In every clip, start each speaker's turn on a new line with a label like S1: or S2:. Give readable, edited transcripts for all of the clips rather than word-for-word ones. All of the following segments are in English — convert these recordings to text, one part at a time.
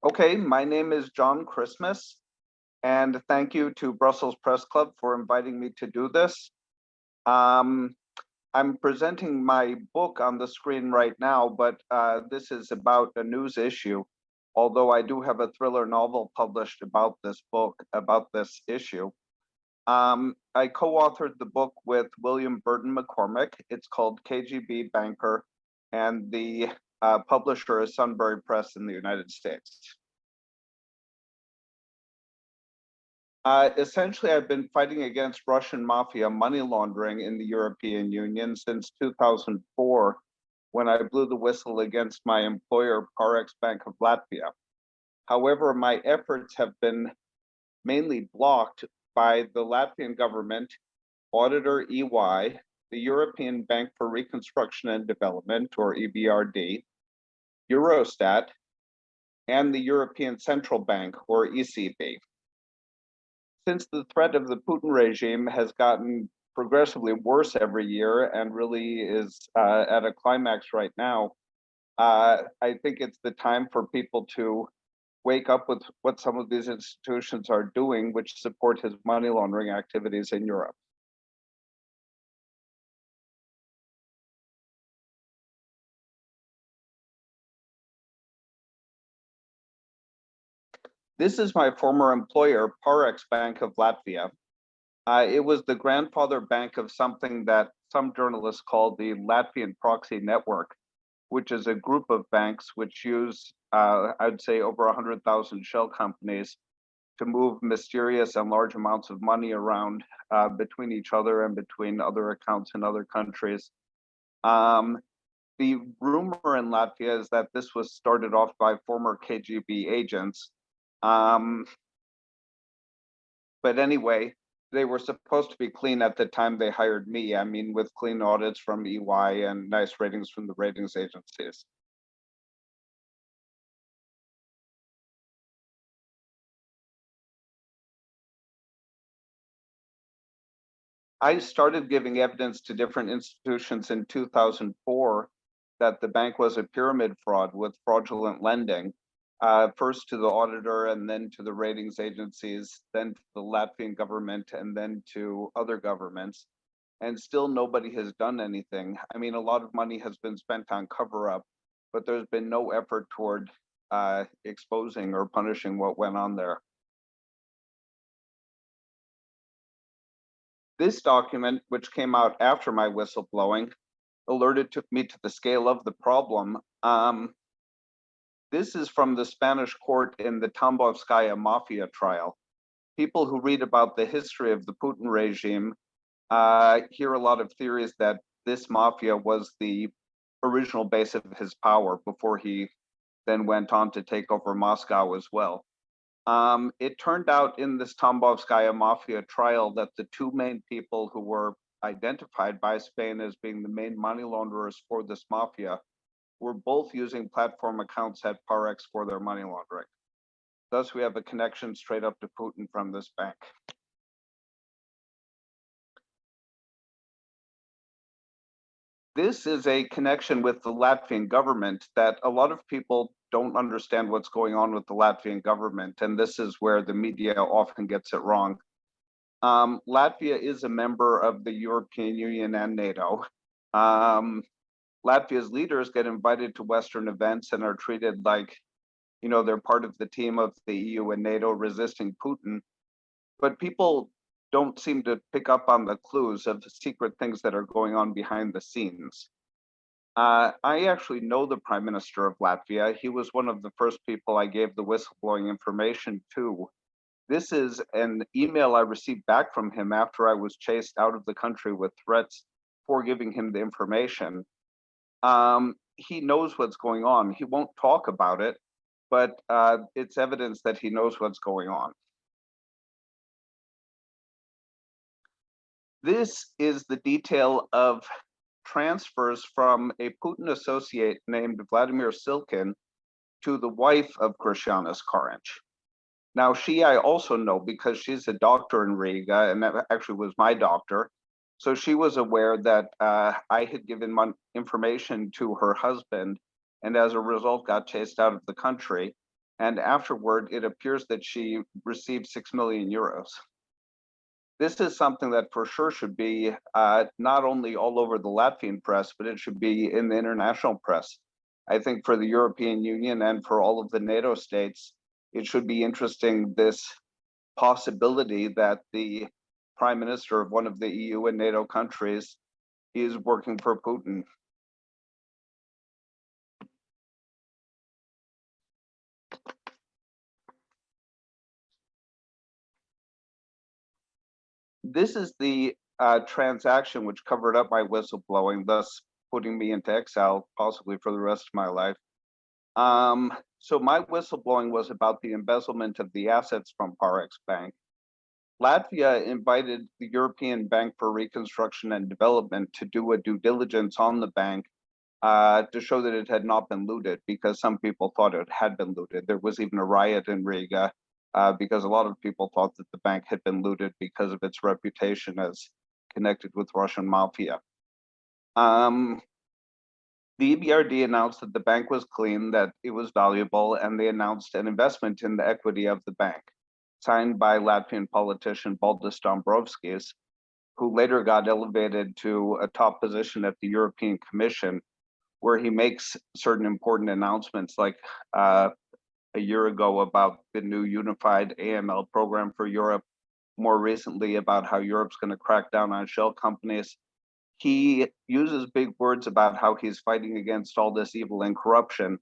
S1: Okay, my name is John Christmas, and thank you to Brussels Press Club for inviting me to do this. I'm presenting my book on the screen right now, but this is about a news issue, although I do have a thriller novel published about this book, about this issue. I co-authored the book with William Burton McCormick. It's called KGB Banker, and the publisher is Sunbury Press in the United States. Essentially, I've been fighting against Russian mafia money laundering in the European Union since 2004, when I blew the whistle against my employer, Parex Bank of Latvia. However, my efforts have been mainly blocked by the Latvian government, auditor EY, the European Bank for Reconstruction and Development, or EBRD, Eurostat, and the European Central Bank, or ECB. Since the threat of the Putin regime has gotten progressively worse every year and really is at a climax right now, I think it's the time for people to wake up with what some of these institutions are doing, which support his money laundering activities in Europe. This is my former employer, Parex Bank of Latvia. It was the grandfather bank of something that some journalists call the Latvian Proxy Network, which is a group of banks which use, I'd say, over 100,000 shell companies to move mysterious and large amounts of money around between each other and between other accounts in other countries. The rumor in Latvia is that this was started off by former KGB agents. But anyway, they were supposed to be clean at the time they hired me. I mean, with clean audits from EY and nice ratings from the ratings agencies. I started giving evidence to different institutions in 2004 that the bank was a pyramid fraud with fraudulent lending, first to the auditor and then to the ratings agencies, then to the Latvian government, and then to other governments. And still nobody has done anything. I mean, a lot of money has been spent on cover up, but there's been no effort toward exposing or punishing what went on there. This document, which came out after my whistleblowing, alerted me to the scale of the problem. This is from the Spanish court in the Dombrovskis mafia trial. People who read about the history of the Putin regime hear a lot of theories that this mafia was the original base of his power before he then went on to take over Moscow as well. It turned out in this Dombrovskis mafia trial that the two main people who were identified by Spain as being the main money launderers for this mafia were both using platform accounts at Parex for their money laundering. Thus, we have a connection straight up to Putin from this bank. This is a connection with the Latvian government that a lot of people don't understand what's going on with the Latvian government, and this is where the media often gets it wrong. Latvia is a member of the European Union and NATO. Latvia's leaders get invited to Western events and are treated like, they're part of the team of the EU and NATO resisting Putin. But people don't seem to pick up on the clues of the secret things that are going on behind the scenes. I actually know the Prime Minister of Latvia. He was one of the first people I gave the whistleblowing information to. This is an email I received back from him after I was chased out of the country with threats for giving him the information. He knows what's going on. He won't talk about it, but it's evidence that he knows what's going on. This is the detail of transfers from a Putin associate named Vladimir Silkin to the wife of Krisjanis, Karins. Now, I also know because she's a doctor in Riga, and that actually was my doctor. So she was aware that I had given information to her husband, and as a result got chased out of the country. and afterward, it appears that she received 6 million euros. This is something that for sure should be not only all over the Latvian press, but it should be in the international press. I think for the European Union and for all of the NATO states, it should be interesting this possibility that the prime minister of one of the EU and NATO countries is working for Putin. This is the transaction which covered up my whistleblowing, thus putting me into exile, possibly for the rest of my life. So my whistleblowing was about the embezzlement of the assets from Parex Bank. Latvia invited the European Bank for Reconstruction and Development to do a due diligence on the bank to show that it had not been looted, because some people thought it had been looted. There was even a riot in Riga because a lot of people thought that the bank had been looted because of its reputation as connected with Russian mafia. The EBRD announced that the bank was clean, that it was valuable, and they announced an investment in the equity of the bank, signed by Latvian politician Valdis Dombrovskis, who later got elevated to a top position at the European Commission, where he makes certain important announcements, like a year ago about the new unified AML program for Europe, more recently about how Europe's going to crack down on shell companies. He uses big words about how he's fighting against all this evil and corruption,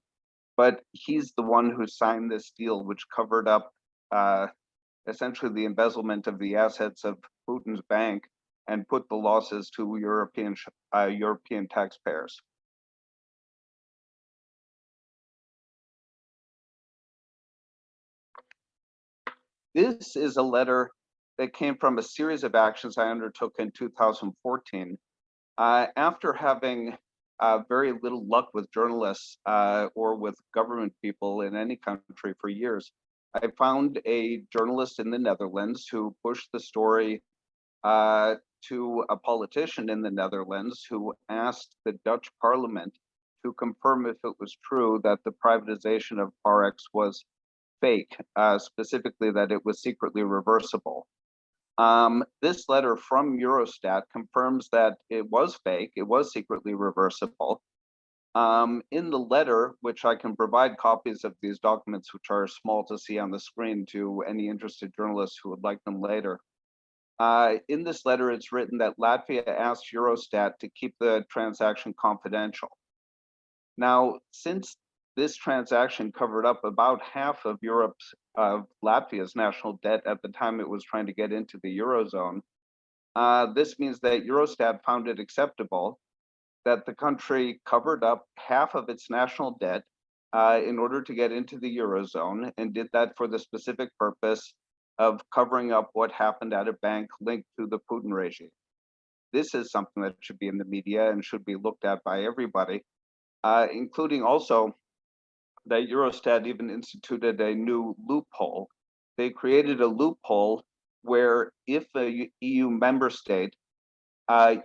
S1: but he's the one who signed this deal, which covered up essentially the embezzlement of the assets of Putin's bank and put the losses to European taxpayers. This is a letter that came from a series of actions I undertook in 2014. After having very little luck with journalists or with government people in any country for years, I found a journalist in the Netherlands who pushed the story to a politician in the Netherlands who asked the Dutch parliament to confirm if it was true that the privatization of Parex was fake, specifically that it was secretly reversible. This letter from Eurostat confirms that it was fake, it was secretly reversible. In the letter, which I can provide copies of these documents, which are small to see on the screen to any interested journalists who would like them later. In this letter, it's written that Latvia asked Eurostat to keep the transaction confidential. Now, since this transaction covered up about half of Latvia's national debt at the time it was trying to get into the Eurozone, this means that Eurostat found it acceptable that the country covered up half of its national debt in order to get into the Eurozone, and did that for the specific purpose of covering up what happened at a bank linked to the Putin regime. This is something that should be in the media and should be looked at by everybody, including also that Eurostat even instituted a new loophole. They created a loophole where if a EU member state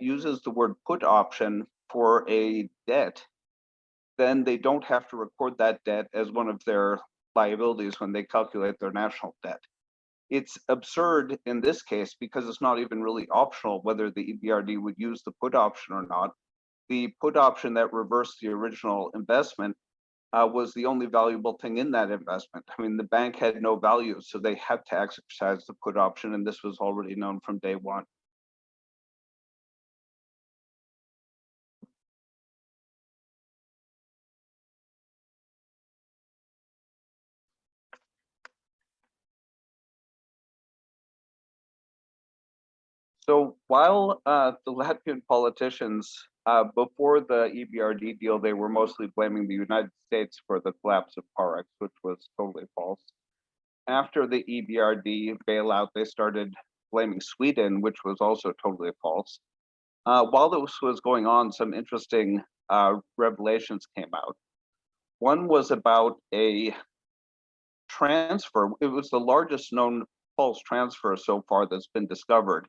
S1: uses the word put option for a debt, then they don't have to record that debt as one of their liabilities when they calculate their national debt. It's absurd in this case because it's not even really optional whether the EBRD would use the put option or not. The put option that reversed the original investment was the only valuable thing in that investment. I mean, the bank had no value, so they had to exercise the put option, and this was already known from day one. So while the Latvian politicians, before the EBRD deal, they were mostly blaming the United States for the collapse of Parex, which was totally false. After the EBRD bailout, they started blaming Sweden, which was also totally false. While this was going on, some interesting revelations came out. One was about a transfer. It was the largest known false transfer so far that's been discovered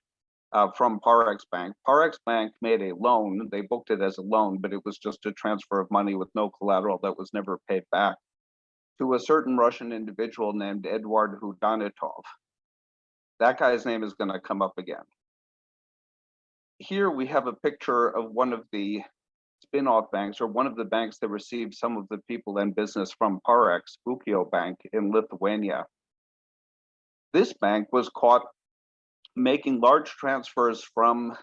S1: from Parex Bank. Parex Bank made a loan. They booked it as a loan, but it was just a transfer of money with no collateral that was never paid back. to a certain Russian individual named Eduard Khudainatov. That guy's name is going to come up again. Here we have a picture of one of the spin-off banks, or one of the banks that received some of the people and business from Parex, Ūkio Bank in Lithuania. This bank was caught making large transfers from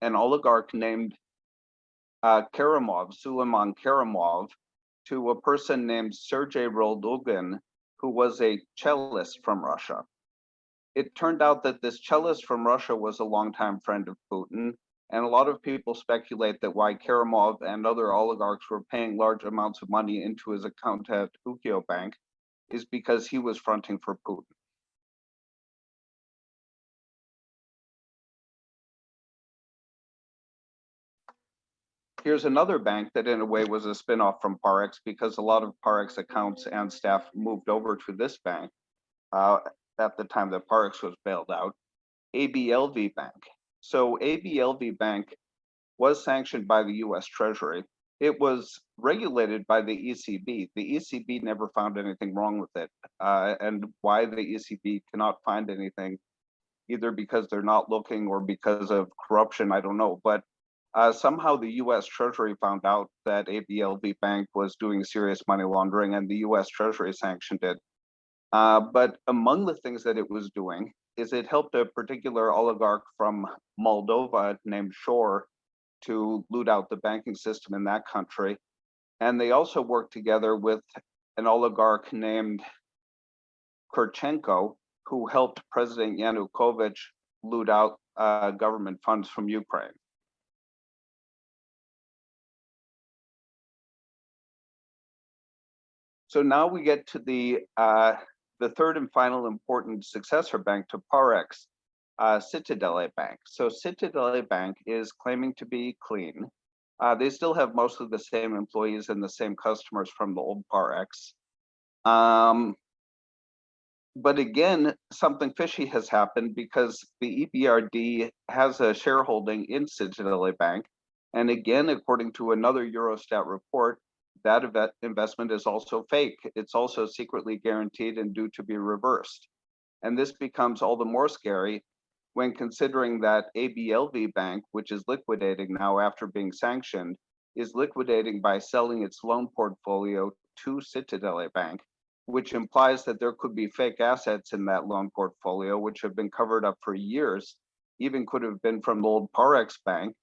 S1: an oligarch named Kerimov, Suleiman Kerimov, to a person named Sergei Roldugin, who was a cellist from Russia. It turned out that this cellist from Russia was a longtime friend of Putin, and a lot of people speculate that why Kerimov and other oligarchs were paying large amounts of money into his account at Ūkio Bank is because he was fronting for Putin. Here's another bank that in a way was a spin-off from Parex, because a lot of Parex accounts and staff moved over to this bank at the time that Parex was bailed out, ABLV Bank. So ABLV Bank was sanctioned by the US Treasury. It was regulated by the ECB. The ECB never found anything wrong with it. And why the ECB cannot find anything, either because they're not looking or because of corruption, I don't know. But somehow the US Treasury found out that ABLV Bank was doing serious money laundering, and the US Treasury sanctioned it. But among the things that it was doing is it helped a particular oligarch from Moldova named Shor to loot out the banking system in that country. And they also worked together with an oligarch named Kurchenko, who helped President Yanukovych loot out government funds from Ukraine. So now we get to the third and final important successor bank to Parex, Citadele Bank. So Citadele Bank is claiming to be clean. They still have most of the same employees and the same customers from the old Parex. But again, something fishy has happened, because the EBRD has a shareholding in Citadele Bank. And again, according to another Eurostat report, that investment is also fake. It's also secretly guaranteed and due to be reversed. And this becomes all the more scary when considering that ABLV Bank, which is liquidating now after being sanctioned, is liquidating by selling its loan portfolio to Citadele Bank, which implies that there could be fake assets in that loan portfolio, which have been covered up for years, even could have been from the old Parex Bank.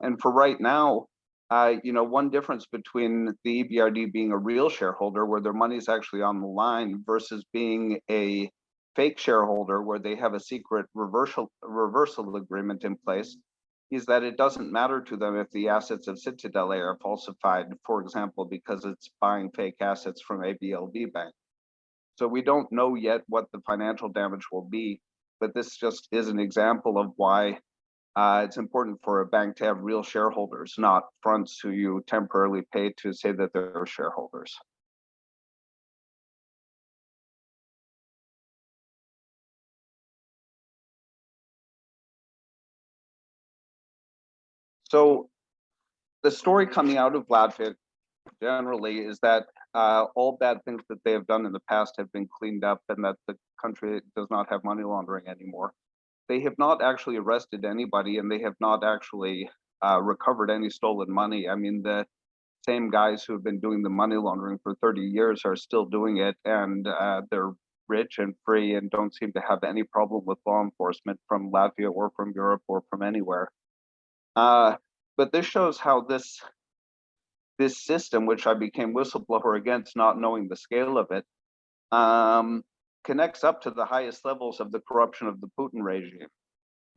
S1: And for right now, one difference between the EBRD being a real shareholder where their money is actually on the line versus being a fake shareholder where they have a secret reversal agreement in place is that it doesn't matter to them if the assets of Citadele are falsified, for example, because it's buying fake assets from ABLV Bank. So we don't know yet what the financial damage will be, but this just is an example of why it's important for a bank to have real shareholders, not fronts who you temporarily pay to say that they're shareholders. So the story coming out of Latvia generally is that all bad things that they have done in the past have been cleaned up, and that the country does not have money laundering anymore. They have not actually arrested anybody, and they have not actually recovered any stolen money. I mean, the same guys who have been doing the money laundering for 30 years are still doing it, and they're rich and free and don't seem to have any problem with law enforcement from Latvia or from Europe or from anywhere. But this shows how this system, which I became whistleblower against, not knowing the scale of it, connects up to the highest levels of the corruption of the Putin regime.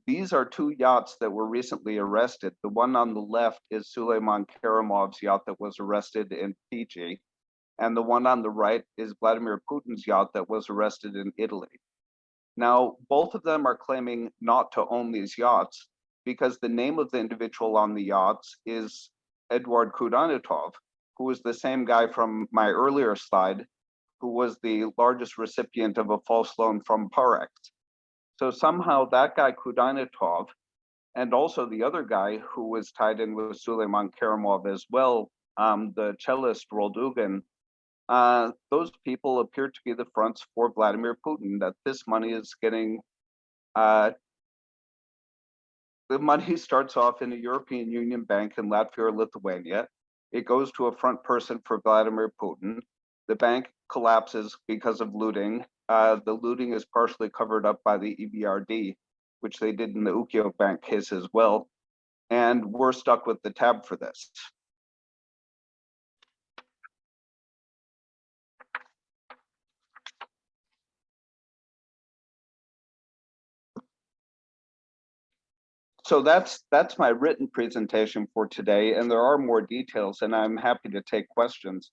S1: These are two yachts that were recently arrested. The one on the left is Suleiman Kerimov's yacht that was arrested in Fiji, and the one on the right is Vladimir Putin's yacht that was arrested in Italy. Now, both of them are claiming not to own these yachts because the name of the individual on the yachts is Eduard Khudainatov, who was the same guy from my earlier slide, who was the largest recipient of a false loan from Parex. So somehow that guy Khudainatov, and also the other guy who was tied in with Suleiman Kerimov as well, the cellist Roldugin, those people appear to be the fronts for Vladimir Putin, that this money is getting, the money starts off in a European Union bank in Latvia or Lithuania. It goes to a front person for Vladimir Putin. The bank collapses because of looting. The looting is partially covered up by the EBRD, which they did in the Ukio Bank case as well. And we're stuck with the tab for this. So that's my written presentation for today, and there are more details, and I'm happy to take questions.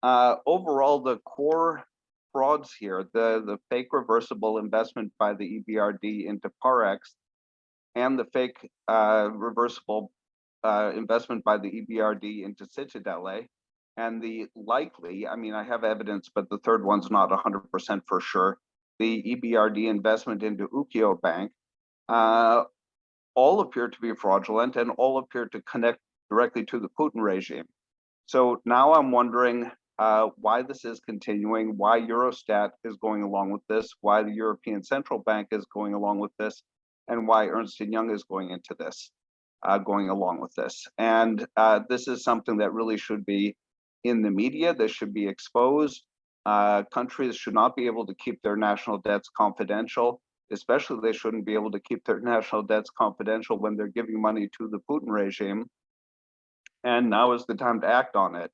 S1: Overall, the core frauds here, the fake reversible investment by the EBRD into Parex, and the fake reversible investment by the EBRD into Citadele, and the likely, I mean, I have evidence, but the third one's not 100% for sure, the EBRD investment into Ukio Bank, all appear to be fraudulent and all appear to connect directly to the Putin regime. So now I'm wondering why this is continuing, why Eurostat is going along with this, why the European Central Bank is going along with this, and why Ernst & Young is going into this, going along with this. And this is something that really should be in the media. This should be exposed. Countries should not be able to keep their national debts confidential. Especially, they shouldn't be able to keep their national debts confidential when they're giving money to the Putin regime. And now is the time to act on it.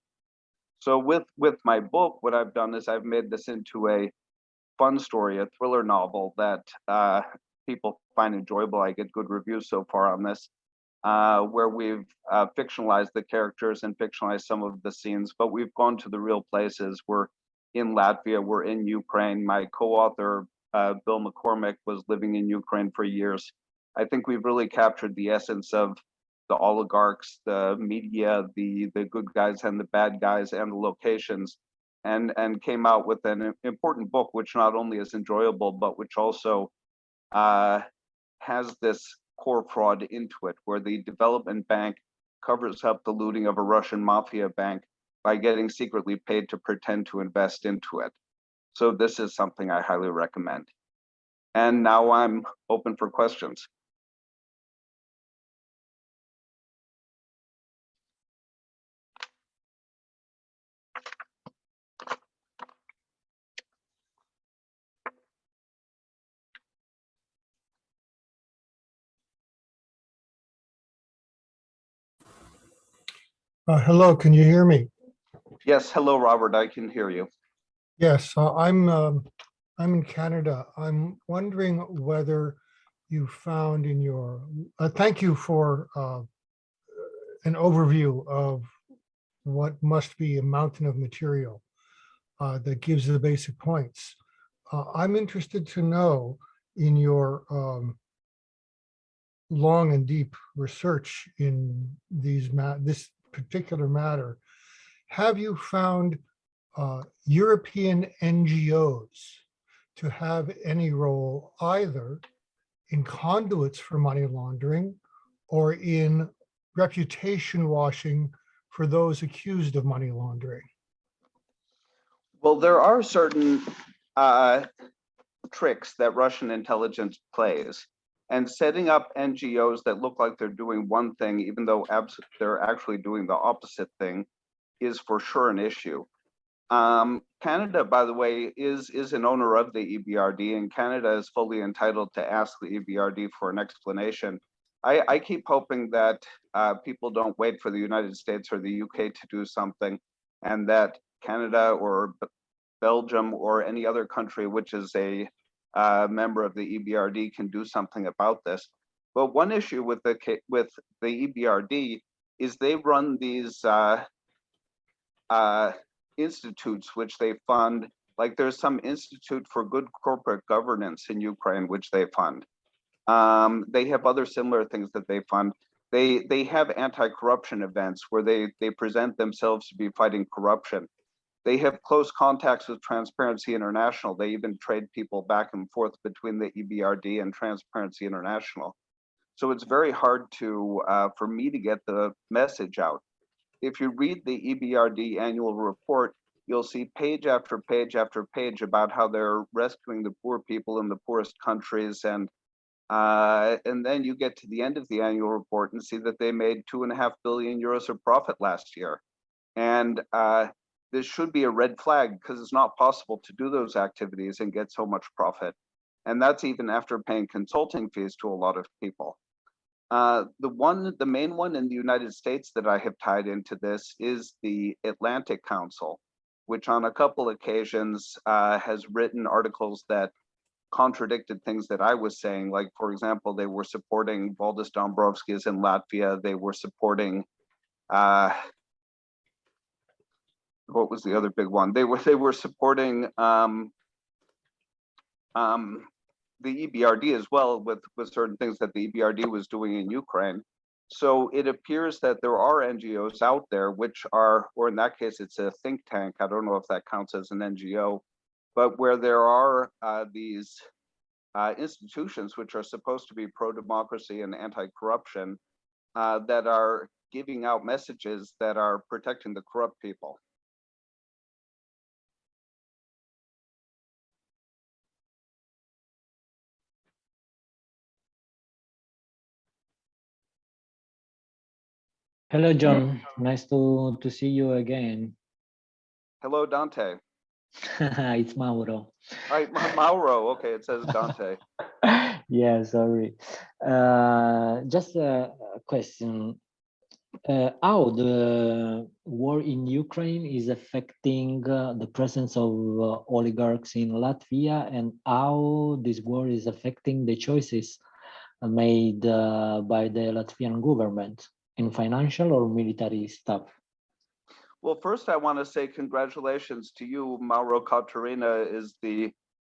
S1: So with my book, what I've done is I've made this into a fun story, a thriller novel that people find enjoyable. I get good reviews so far on this, where we've fictionalized the characters and fictionalized some of the scenes, but we've gone to the real places. We're in Latvia, we're in Ukraine. My co-author, Bill McCormick, was living in Ukraine for years. I think we've really captured the essence of the oligarchs, the media, the good guys and the bad guys, and the locations, and came out with an important book, which not only is enjoyable, but which also has this core fraud into it, where the development bank covers up the looting of a Russian mafia bank by getting secretly paid to pretend to invest into it. So this is something I highly recommend. And now I'm open for questions.
S2: Hello, can you hear me?
S1: Yes, hello, Robert, I can hear you.
S2: Yes, I'm in Canada. I'm wondering whether you found in your, thank you for an overview of what must be a mountain of material that gives the basic points. I'm interested to know, in your long and deep research in this particular matter, have you found European NGOs to have any role either in conduits for money laundering or in reputation washing for those accused of money laundering?
S1: Well, there are certain tricks that Russian intelligence plays, and setting up NGOs that look like they're doing one thing, even though they're actually doing the opposite thing, is for sure an issue. Canada, by the way, is an owner of the EBRD, and Canada is fully entitled to ask the EBRD for an explanation. I keep hoping that people don't wait for the United States or the UK to do something, and that Canada or Belgium or any other country which is a member of the EBRD can do something about this. But one issue with the EBRD is they run these institutes which they fund. Like there's some institute for good corporate governance in Ukraine which they fund. They have other similar things that they fund. They have anti-corruption events where they present themselves to be fighting corruption. They have close contacts with Transparency International. They even trade people back and forth between the EBRD and Transparency International. So it's very hard to for me to get the message out. If you read the EBRD annual report, you'll see page after page after page about how they're rescuing the poor people in the poorest countries, and then you get to the end of the annual report and see that they made 2.5 billion euros of profit last year. And this should be a red flag, because it's not possible to do those activities and get so much profit. And that's even after paying consulting fees to a lot of people. The main one in the United States that I have tied into this is the Atlantic Council, which on a couple occasions has written articles that contradicted things that I was saying. Like, for example, they were supporting Valdis Dombrovskis in Latvia. They were supporting, what was the other big one? They were supporting the EBRD as well, with certain things that the EBRD was doing in Ukraine. So it appears that there are NGOs out there which are, or in that case, it's a think tank. I don't know if that counts as an NGO, but where there are these institutions which are supposed to be pro-democracy and anti-corruption that are giving out messages that are protecting the corrupt people.
S3: Hello, John. Nice to see you again.
S1: Hello, Dante.
S3: It's Mauro.
S1: Right, Mauro. Okay, it says Dante.
S3: Yeah, sorry. Just a question. How the war in Ukraine is affecting the presence of oligarchs in Latvia, and how this war is affecting the choices made by the Latvian government in financial or military stuff?
S1: Well, first I want to say congratulations to you. Mauro Caterina is the,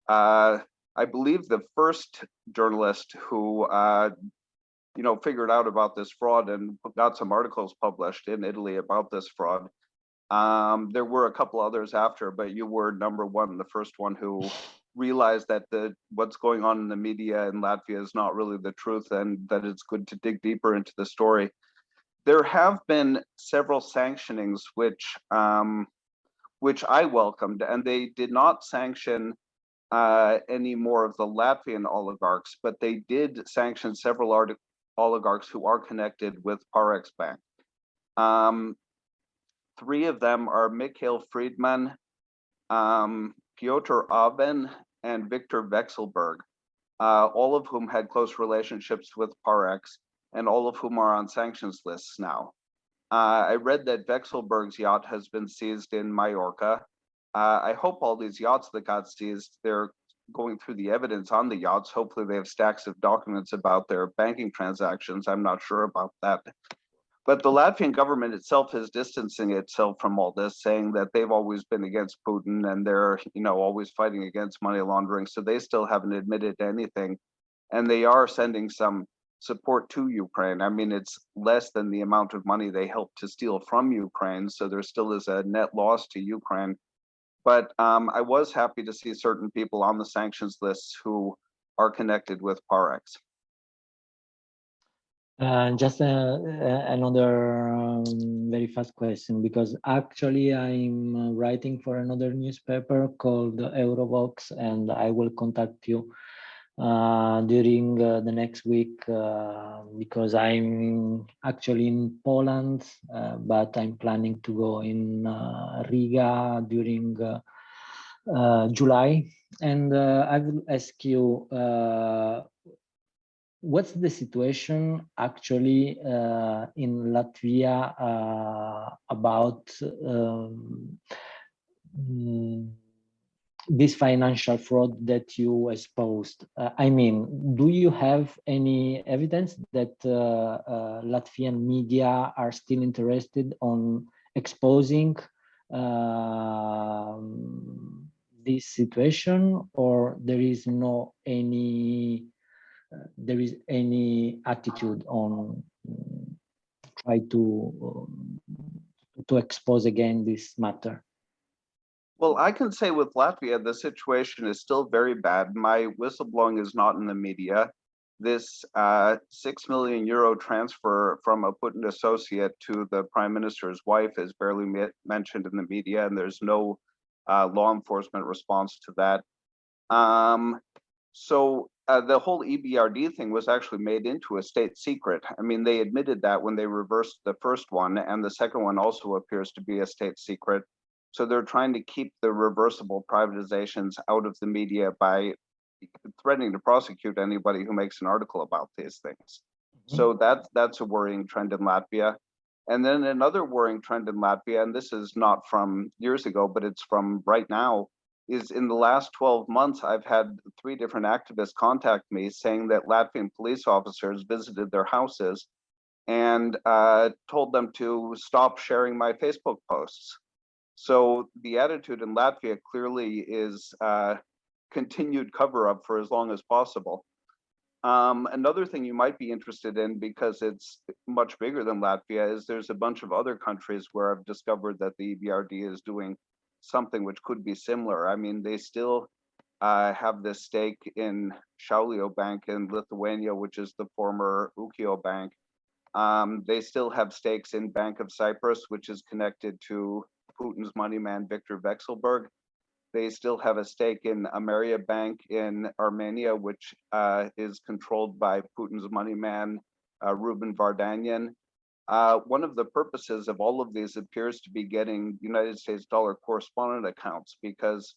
S1: I believe, the first journalist who, figured out about this fraud and got some articles published in Italy about this fraud. There were a couple others after, but you were number one, the first one who realized that what's going on in the media in Latvia is not really the truth, and that it's good to dig deeper into the story. There have been several sanctionings which I welcomed, and they did not sanction any more of the Latvian oligarchs, but they did sanction several oligarchs who are connected with Parex Bank. 3 of them are Mikhail Friedman, Piotr Aben, and Victor Vekselberg, all of whom had close relationships with Parex, and all of whom are on sanctions lists now. I read that Vekselberg's yacht has been seized in Mallorca. I hope all these yachts that got seized, they're going through the evidence on the yachts. Hopefully they have stacks of documents about their banking transactions. I'm not sure about that. But the Latvian government itself is distancing itself from all this, saying that they've always been against Putin and they're, always fighting against money laundering. So they still haven't admitted to anything. And they are sending some support to Ukraine. I mean, it's less than the amount of money they helped to steal from Ukraine. So there still is a net loss to Ukraine. But I was happy to see certain people on the sanctions lists who are connected with Parex.
S3: Just another very fast question, because actually I'm writing for another newspaper called Eurovox, and I will contact you during the next week because I'm actually in Poland, but I'm planning to go in Riga during July, and I will ask you what's the situation actually in Latvia about this financial fraud that you exposed? I mean, do you have any evidence that Latvian media are still interested on exposing this situation, or there is no any attitude on try to expose again this matter?
S1: Well, I can say with Latvia, the situation is still very bad. My whistleblowing is not in the media. this 6 million euro transfer from a Putin associate to the prime minister's wife is barely mentioned in the media, and there's no law enforcement response to that. So the whole EBRD thing was actually made into a state secret. I mean, they admitted that when they reversed the first one, and the second one also appears to be a state secret. So they're trying to keep the reversible privatizations out of the media by threatening to prosecute anybody who makes an article about these things. So that's a worrying trend in Latvia. And then another worrying trend in Latvia, and this is not from years ago, but it's from right now, is in the last 12 months, I've had 3 different activists contact me saying that Latvian police officers visited their houses and told them to stop sharing my Facebook posts. So the attitude in Latvia clearly is continued cover-up for as long as possible. Another thing you might be interested in, because it's much bigger than Latvia, is there's a bunch of other countries where I've discovered that the EBRD is doing something which could be similar. I mean, they still have this stake in Šiaulių Bank in Lithuania, which is the former Ūkio Bank. They still have stakes in Bank of Cyprus, which is connected to Putin's money man, Viktor Vekselberg. They still have a stake in Ameria Bank in Armenia, which is controlled by Putin's money man, Ruben Vardanyan. One of the purposes of all of these appears to be getting United States dollar correspondent accounts, because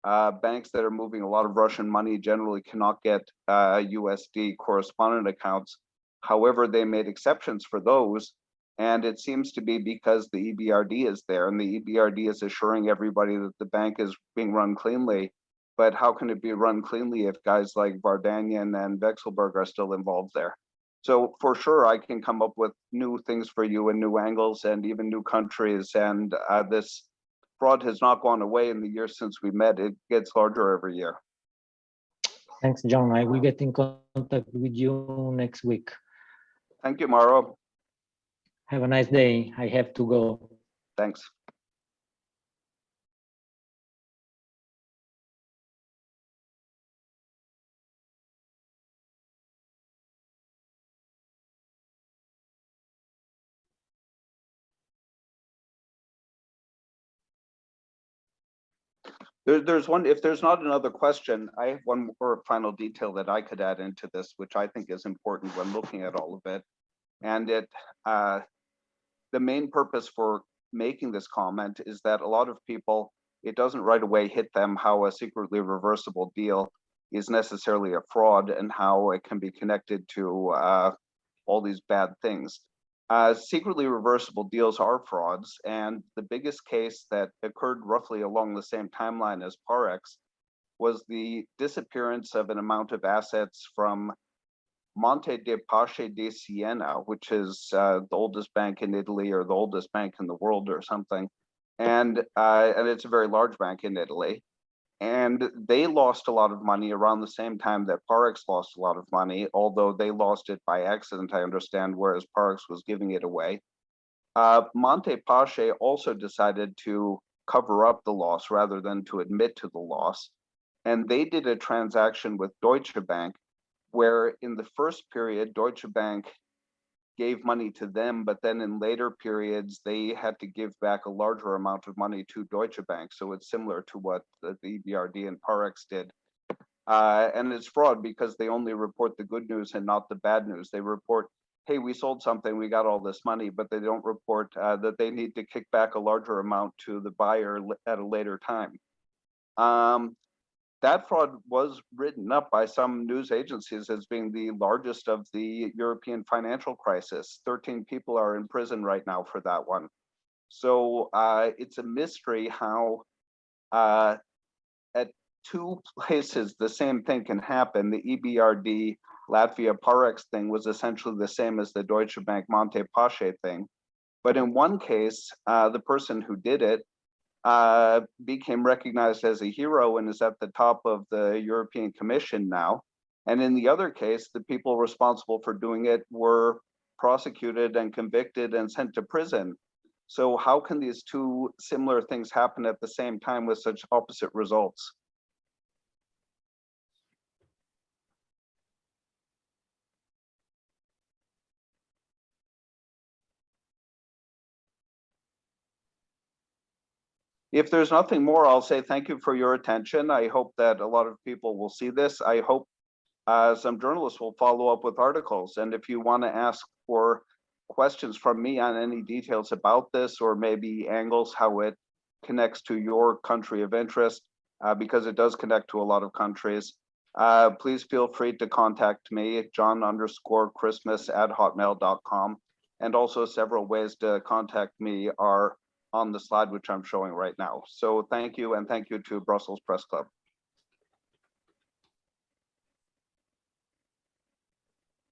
S1: banks that are moving a lot of Russian money generally cannot get USD correspondent accounts. However, they made exceptions for those. And it seems to be because the EBRD is there, and the EBRD is assuring everybody that the bank is being run cleanly. But how can it be run cleanly if guys like Vardanyan and Vekselberg are still involved there? So for sure, I can come up with new things for you and new angles and even new countries. And this fraud has not gone away in the years since we met. It gets larger every year.
S3: Thanks, John. I will get in contact with you next week.
S1: Thank you, Mauro.
S3: Have a nice day. I have to go.
S1: Thanks. There's one, if there's not another question, I have one more final detail that I could add into this, which I think is important when looking at all of it. And the main purpose for making this comment is that a lot of people, it doesn't right away hit them how a secretly reversible deal is necessarily a fraud and how it can be connected to all these bad things. Secretly reversible deals are frauds, and the biggest case that occurred roughly along the same timeline as Parex was the disappearance of an amount of assets from Monte dei Paschi di Siena, which is the oldest bank in Italy, or the oldest bank in the world or something. And it's a very large bank in Italy. And they lost a lot of money around the same time that Parex lost a lot of money, although they lost it by accident, I understand, whereas Parex was giving it away. Monte Paschi also decided to cover up the loss rather than to admit to the loss. And they did a transaction with Deutsche Bank, where in the first period, Deutsche Bank gave money to them, but then in later periods, they had to give back a larger amount of money to Deutsche Bank. So it's similar to what the EBRD and Parex did. And it's fraud because they only report the good news and not the bad news. They report, hey, we sold something, we got all this money, but they don't report that they need to kick back a larger amount to the buyer at a later time. That fraud was written up by some news agencies as being the largest of the European financial crisis. 13 people are in prison right now for that one. So it's a mystery how at 2 places the same thing can happen. The EBRD Latvia Parex thing was essentially the same as the Deutsche Bank Monte Paschi thing. But in one case, the person who did it became recognized as a hero and is at the top of the European Commission now. And in the other case, the people responsible for doing it were prosecuted and convicted and sent to prison. So how can these 2 similar things happen at the same time with such opposite results? If there's nothing more, I'll say thank you for your attention. I hope that a lot of people will see this. I hope some journalists will follow up with articles. And if you want to ask for questions from me on any details about this, or maybe angles, how it connects to your country of interest, because it does connect to a lot of countries, please feel free to contact me, john_christmas@hotmail.com. And also several ways to contact me are on the slide, which I'm showing right now. So thank you, and thank you to Brussels Press Club.